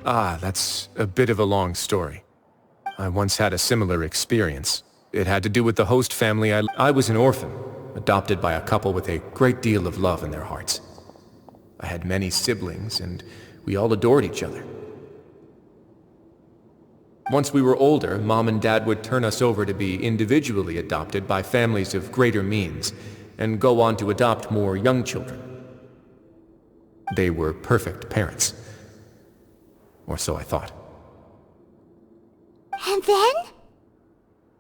Ah, that's a bit of a long story. I once had a similar experience. It had to do with the host family. I was an orphan, adopted by a couple with a great deal of love in their hearts. I had many siblings, and we all adored each other. Once we were older, Mom and Dad would turn us over to be individually adopted by families of greater means, and go on to adopt more young children. They were perfect parents. Or so I thought. And then?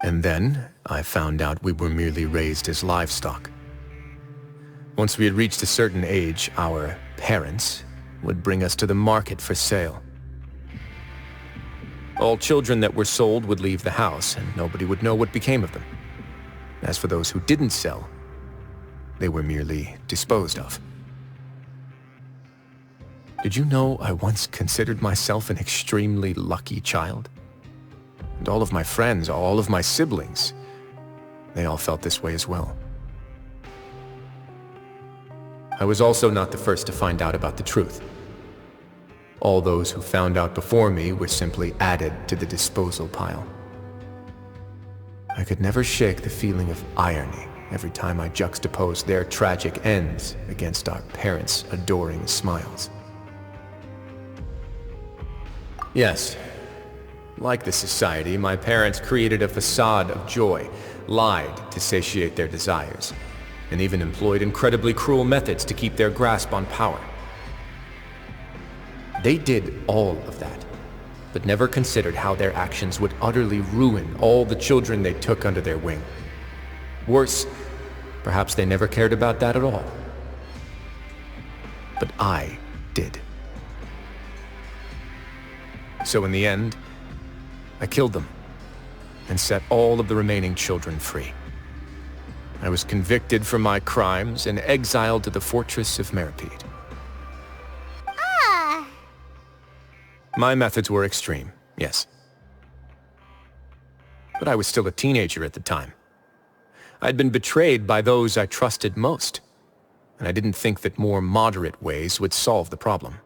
And then, I found out we were merely raised as livestock. Once we had reached a certain age, our parents would bring us to the market for sale. All children that were sold would leave the house, and nobody would know what became of them. As for those who didn't sell, they were merely disposed of. Did you know I once considered myself an extremely lucky child? And all of my friends, all of my siblings, they all felt this way as well. I was also not the first to find out about the truth. All those who found out before me were simply added to the disposal pile. I could never shake the feeling of irony every time I juxtaposed their tragic ends against our parents' adoring smiles. Yes, like the society, my parents created a facade of joy, lied to satiate their desires, and even employed incredibly cruel methods to keep their grasp on power. They did all of that, but never considered how their actions would utterly ruin all the children they took under their wing. Worse, perhaps they never cared about that at all. But I did. So in the end, I killed them and set all of the remaining children free. I was convicted for my crimes and exiled to the fortress of Meripede. My methods were extreme, yes. But I was still a teenager at the time. I'd been betrayed by those I trusted most, and I didn't think that more moderate ways would solve the problem.